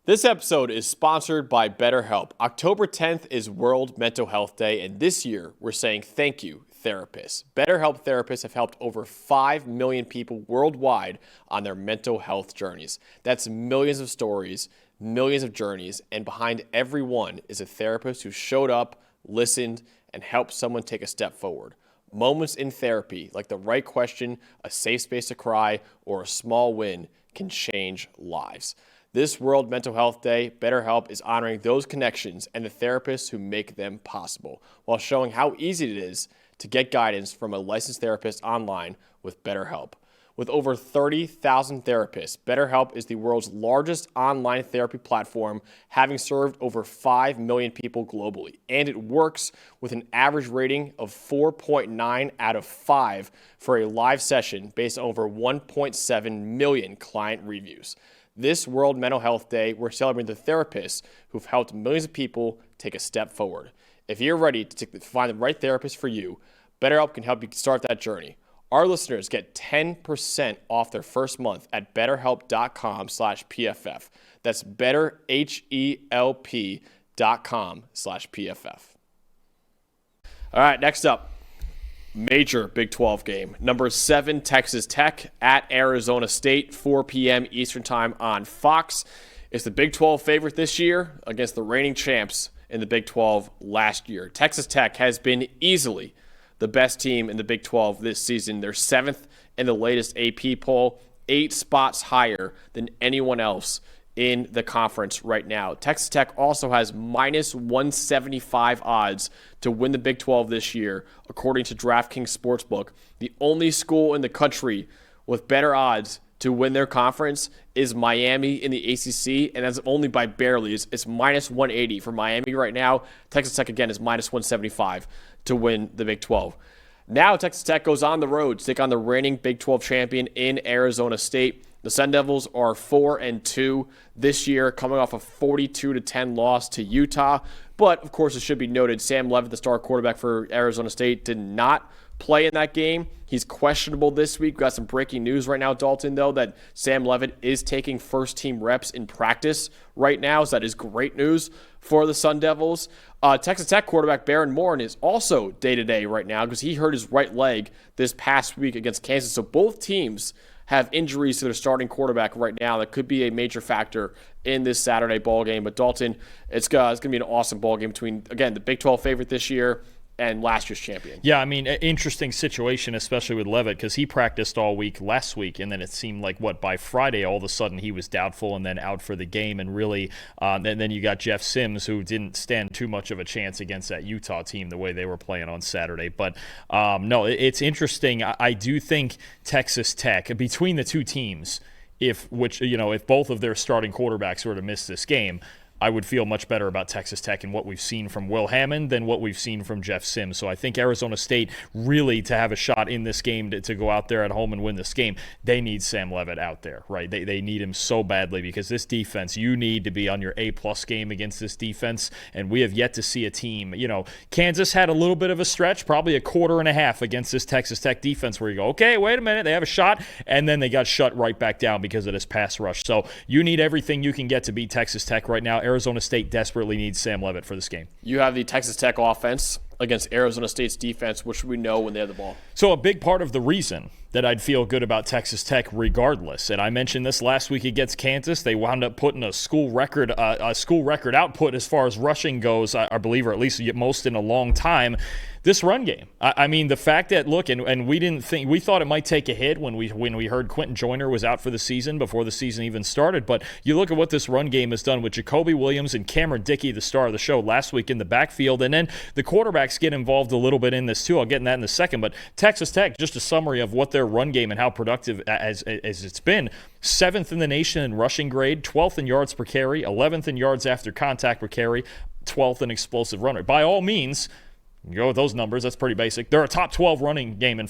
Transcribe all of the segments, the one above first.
This episode is sponsored by BetterHelp. October 10th is World Mental Health Day, and this year we're saying thank you, therapists. BetterHelp therapists have helped over 5 million people worldwide on their mental health journeys. That's millions of stories, millions of journeys, and behind every one is a therapist who showed up, listened, and helped someone take a step forward. Moments in therapy, like the right question, a safe space to cry, or a small win, can change lives. This World Mental Health Day, BetterHelp is honoring those connections and the therapists who make them possible, while showing how easy it is to get guidance from a licensed therapist online with BetterHelp. With over 30,000 therapists, BetterHelp is the world's largest online therapy platform, having served over 5 million people globally. And it works with an average rating of 4.9 out of 5 for a live session based on over 1.7 million client reviews. This World Mental Health Day, we're celebrating the therapists who've helped millions of people take a step forward. If you're ready to find the right therapist for you, BetterHelp can help you start that journey. Our listeners get 10% off their first month at betterhelp.com/PFF. That's betterhelp.com/PFF. All right, next up, major Big 12 game. Number 7, Texas Tech at Arizona State, 4 p.m. Eastern Time on Fox. It's the Big 12 favorite this year against the reigning champs in the Big 12 last year. Texas Tech has been easily the best team in the Big 12 this season. They're 7th in the latest AP poll, 8 spots higher than anyone else in the conference right now. Texas Tech also has minus 175 odds to win the Big 12 this year, according to DraftKings Sportsbook. The only school in the country with better odds to win their conference is Miami in the ACC, and that's only by barely. It's minus 180 for Miami right now. Texas Tech, again, is minus 175 to win the Big 12. Now Texas Tech goes on the road to take on the reigning Big 12 champion in Arizona State. The Sun Devils are 4-2 this year, coming off a 42-10 loss to Utah. But, of course, it should be noted, Sam Leavitt, the star quarterback for Arizona State, did not play in that game. He's questionable this week. We've got some breaking news right now, Dalton, though, that Sam Leavitt is taking first-team reps in practice right now, so that is great news for the Sun Devils. Texas Tech quarterback Baron Morton is also day-to-day right now because he hurt his right leg this past week against Kansas. So both teams have injuries to their starting quarterback right now that could be a major factor in this Saturday ball game. But Dalton, it's going to be an awesome ball game between, again, the Big 12 favorite this year and last year's champion. Yeah, I mean, interesting situation, especially with Leavitt, because he practiced all week last week, and then it seemed like, by Friday, all of a sudden he was doubtful and then out for the game, and really, and then you got Jeff Sims, who didn't stand too much of a chance against that Utah team the way they were playing on Saturday. But, no, it's interesting. I do think Texas Tech, between the two teams, if both of their starting quarterbacks were to miss this game, I would feel much better about Texas Tech and what we've seen from Will Hammond than what we've seen from Jeff Sims. So I think Arizona State, really, to have a shot in this game, to go out there at home and win this game, they need Sam Leavitt out there, right? They need him so badly because this defense, you need to be on your A-plus game against this defense, and we have yet to see a team. Kansas had a little bit of a stretch, probably a quarter and a half against this Texas Tech defense where you go, okay, wait a minute, they have a shot, and then they got shut right back down because of this pass rush. So you need everything you can get to beat Texas Tech right now. Arizona State desperately needs Sam Leavitt for this game. You have the Texas Tech offense against Arizona State's defense. What should we know when they have the ball? So a big part of the reason that I'd feel good about Texas Tech regardless, and I mentioned this last week against Kansas, they wound up putting a school record output as far as rushing goes, I believe, or at least most in a long time. This run game. I mean, the fact that, look, and we thought it might take a hit when we heard Quentin Joyner was out for the season before the season even started, but you look at what this run game has done with Jacoby Williams and Cameron Dickey, the star of the show last week in the backfield, and then the quarterbacks get involved a little bit in this too. I'll get in that in a second, but Texas Tech, just a summary of what their run game and how productive as it's been. 7th in the nation in rushing grade, 12th in yards per carry, 11th in yards after contact per carry, 12th in explosive run rate. By all means, you go with those numbers, that's pretty basic. They're a top 12 running game in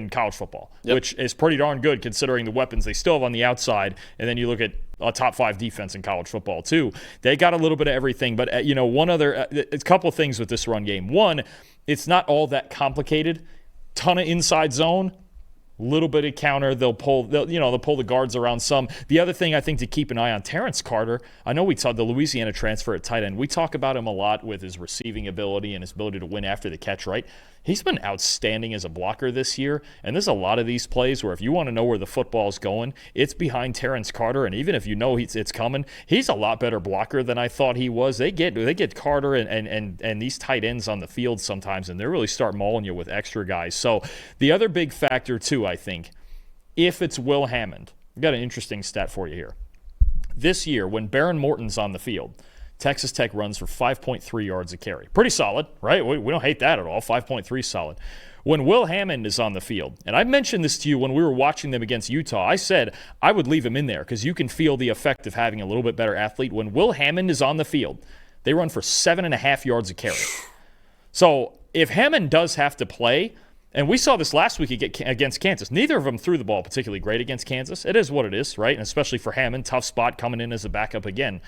college football, which is pretty darn good considering the weapons they still have on the outside. And then you look at a top 5 defense in college football too. They got a little bit of everything, but a couple of things with this run game. One, it's not all that complicated. Ton of inside zone. Little bit of counter, they'll pull the guards around some. The other thing I think to keep an eye on, Terrence Carter. I know we saw the Louisiana transfer at tight end. We talk about him a lot with his receiving ability and his ability to win after the catch, right? He's been outstanding as a blocker this year, and there's a lot of these plays where if you want to know where the football's going, it's behind Terrence Carter, and even if you know it's coming, he's a lot better blocker than I thought he was. They get Carter and these tight ends on the field sometimes, and they really start mauling you with extra guys. So the other big factor, too, I think, if it's Will Hammond, I've got an interesting stat for you here. This year, when Baron Morton's on the field, Texas Tech runs for 5.3 yards a carry. Pretty solid, right? We don't hate that at all. 5.3 solid. When Will Hammond is on the field, and I mentioned this to you when we were watching them against Utah, I said I would leave him in there because you can feel the effect of having a little bit better athlete. When Will Hammond is on the field, they run for 7.5 yards a carry. So if Hammond does have to play, and we saw this last week against Kansas. Neither of them threw the ball particularly great against Kansas. It is what it is, right? And especially for Hammond, tough spot coming in as a backup again.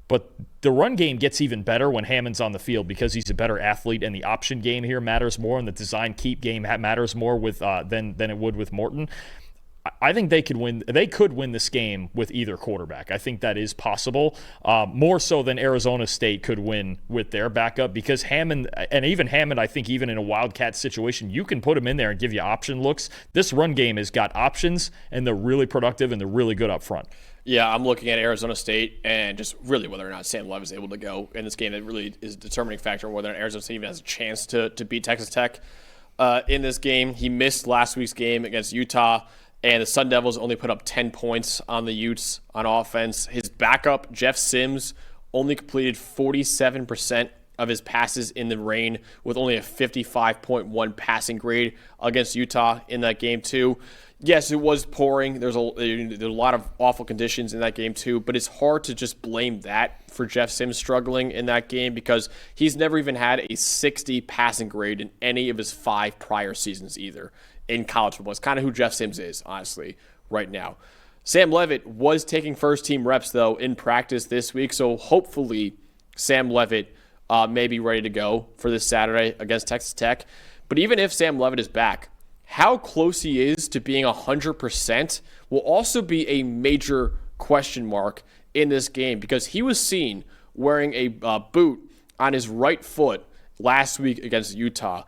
But the run game gets even better when Hammond's on the field because he's a better athlete, and the option game here matters more, and the design keep game matters more with than it would with Morton. I think they could win. They could win this game with either quarterback. I think that is possible, more so than Arizona State could win with their backup because Hammond, and even Hammond, I think even in a Wildcat situation, you can put him in there and give you option looks. This run game has got options, and they're really productive and they're really good up front. Yeah, I'm looking at Arizona State and just really whether or not Sam Lev is able to go in this game. That really is a determining factor on whether Arizona State even has a chance to beat Texas Tech in this game. He missed last week's game against Utah, and the Sun Devils only put up 10 points on the Utes on offense. His backup, Jeff Sims, only completed 47% of his passes in the rain with only a 55.1 passing grade against Utah in that game too. Yes, it was pouring. There's a lot of awful conditions in that game too, but it's hard to just blame that for Jeff Sims struggling in that game because he's never even had a 60 passing grade in any of his 5 prior seasons either in college football. It's kind of who Jeff Sims is, honestly, right now. Sam Levitt was taking first-team reps, though, in practice this week, so hopefully Sam Levitt may be ready to go for this Saturday against Texas Tech. But even if Sam Levitt is back, how close he is to being 100% will also be a major question mark in this game because he was seen wearing a boot on his right foot last week against Utah.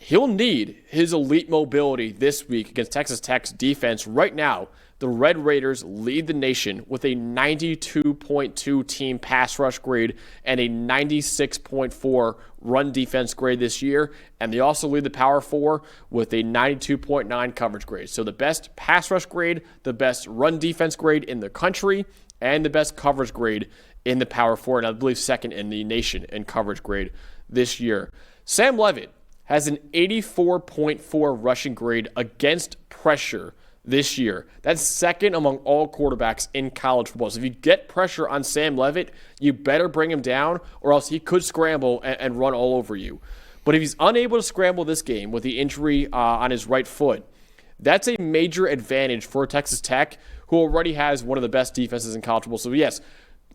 He'll need his elite mobility this week against Texas Tech's defense. Right now, the Red Raiders lead the nation with a 92.2 team pass rush grade and a 96.4 run defense grade this year. And they also lead the Power 4 with a 92.9 coverage grade. So the best pass rush grade, the best run defense grade in the country, and the best coverage grade in the Power 4, and I believe second in the nation in coverage grade this year. Sam Levitt has an 84.4 rushing grade against pressure this year. That's second among all quarterbacks in college football. So if you get pressure on Sam Levitt, you better bring him down or else he could scramble and run all over you. But if he's unable to scramble this game with the injury on his right foot, that's a major advantage for Texas Tech, who already has one of the best defenses in college football. So yes,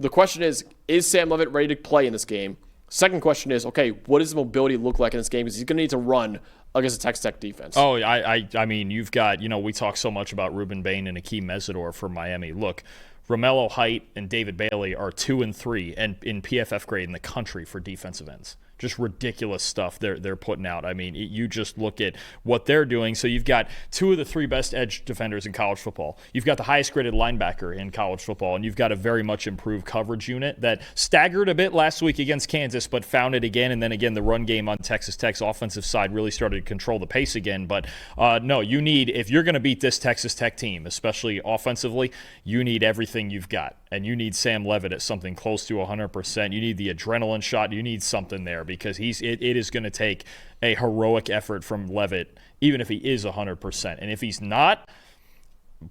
the question is Sam Levitt ready to play in this game? Second question is, okay, what does the mobility look like in this game? Because he's going to need to run against the Texas Tech defense. Oh, I mean, you've got, we talk so much about Ruben Bain and Akeem Mesidor for Miami. Look, Romello Height and David Bailey are 2 and 3 and in PFF grade in the country for defensive ends. Just ridiculous stuff they're putting out. I mean, you just look at what they're doing. So you've got 2 of the 3 best edge defenders in college football. You've got the highest graded linebacker in college football, and you've got a very much improved coverage unit that staggered a bit last week against Kansas, but found it again. And then again, the run game on Texas Tech's offensive side really started to control the pace again. But no, you need, if you're going to beat this Texas Tech team, especially offensively, you need everything you've got. And you need Sam Levitt at something close to 100%. You need the adrenaline shot. You need something there because it is going to take a heroic effort from Levitt, even if he is 100%. And if he's not,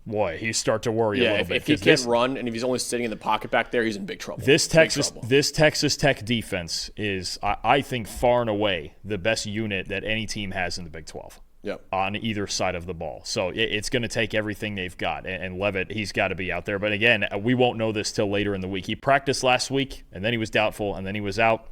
boy, you start to worry a little bit. If he can't run and if he's only sitting in the pocket back there, he's in big trouble. This Texas Tech defense is, I think, far and away the best unit that any team has in the Big 12. Yep. On either side of the ball. So it's going to take everything they've got. And Levitt, he's got to be out there. But again, we won't know this till later in the week. He practiced last week, and then he was doubtful, and then he was out.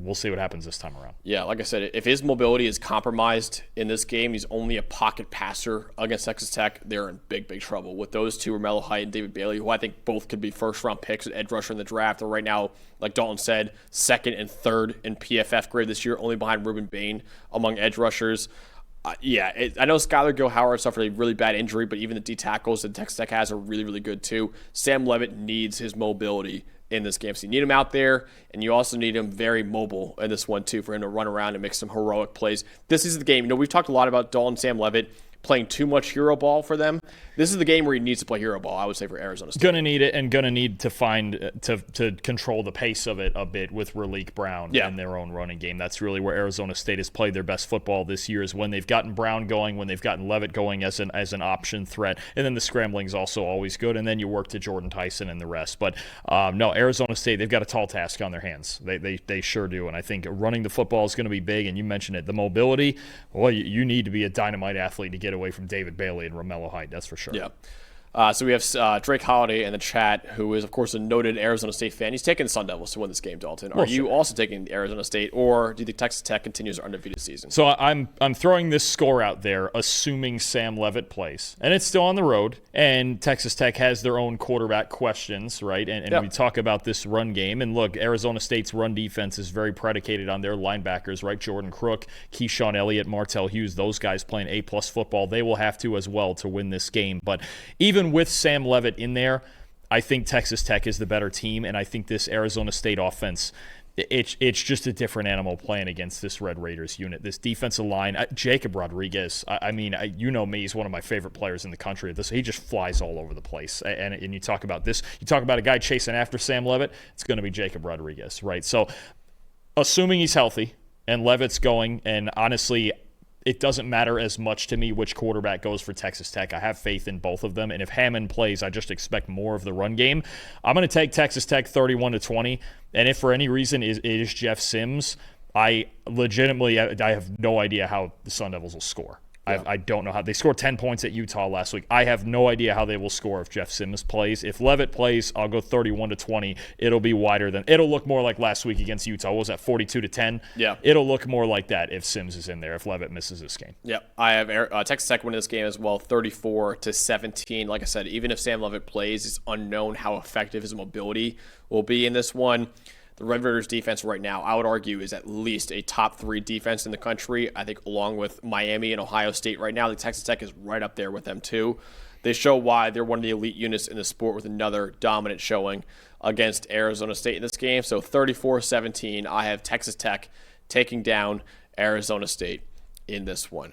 we'll see what happens this time around. Yeah, like I said, if his mobility is compromised in this game, he's only a pocket passer against Texas Tech, they're in big, big trouble. With those two, Romello Height and David Bailey, who I think both could be first-round picks at edge rusher in the draft, are right now, like Dalton said, second and third in PFF grade this year, only behind Ruben Bain among edge rushers. I know Skylar Gill-Howard suffered a really bad injury, but even the D tackles that Texas Tech has are really, really good too. Sam Leavitt needs his mobility in this game. So you need him out there, and you also need him very mobile in this one too for him to run around and make some heroic plays. This is the game. We've talked a lot about Dalton and Sam Leavitt playing too much hero ball for them. This is the game where he needs to play hero ball, I would say, for Arizona State. Gonna need it, and gonna need to find to control the pace of it a bit with Raleek Brown in their own running game. That's really where Arizona State has played their best football this year, is when they've gotten Brown going, when they've gotten Leavitt going as an option threat, and then the scrambling's also always good, and then you work to Jordan Tyson and the rest. But no, Arizona State, they've got a tall task on their hands. They sure do, and I think running the football is going to be big. And you mentioned it, the mobility. Well, you need to be a dynamite athlete to get away from David Bailey and Romello Height. That's for sure. Yeah. So we have Drake Holiday in the chat, who is, of course, a noted Arizona State fan. He's taking the Sun Devils to win this game, Dalton. Are you also taking Arizona State, or do you think Texas Tech continues their undefeated season? So I'm throwing this score out there, assuming Sam Leavitt plays. And it's still on the road, and Texas Tech has their own quarterback questions, right? And we talk about this run game. And look, Arizona State's run defense is very predicated on their linebackers, right? Jordan Crook, Keyshawn Elliott, Martell Hughes, those guys playing A-plus football. They will have to as well to win this game. But even with Sam Leavitt in there, I think Texas Tech is the better team, and I think this Arizona State offense, it's just a different animal playing against this Red Raiders unit. This defensive line, Jacob Rodriguez, you know me, he's one of my favorite players in the country. He just flies all over the place. And you talk about this, you talk about a guy chasing after Sam Leavitt, it's going to be Jacob Rodriguez, right? So assuming he's healthy and Leavitt's going, and honestly, it doesn't matter as much to me which quarterback goes for Texas Tech. I have faith in both of them. And if Hammond plays, I just expect more of the run game. I'm going to take Texas Tech 31-20. And if for any reason it is Jeff Sims, I have no idea how the Sun Devils will score. Yeah. I don't know how. They scored 10 points at Utah last week. I have no idea how they will score if Jeff Sims plays. If Leavitt plays, I'll go 31-20. It'll be wider than. It'll look more like last week against Utah. What was that, 42-10? Yeah. It'll look more like that if Sims is in there, if Leavitt misses this game. Yeah. I have Texas Tech winning this game as well, 34-17. Like I said, even if Sam Leavitt plays, it's unknown how effective his mobility will be in this one. The Red Raiders defense right now, I would argue, is at least a top 3 defense in the country. I think along with Miami and Ohio State right now, the Texas Tech is right up there with them too. They show why they're one of the elite units in the sport with another dominant showing against Arizona State in this game. So 34-17, I have Texas Tech taking down Arizona State in this one.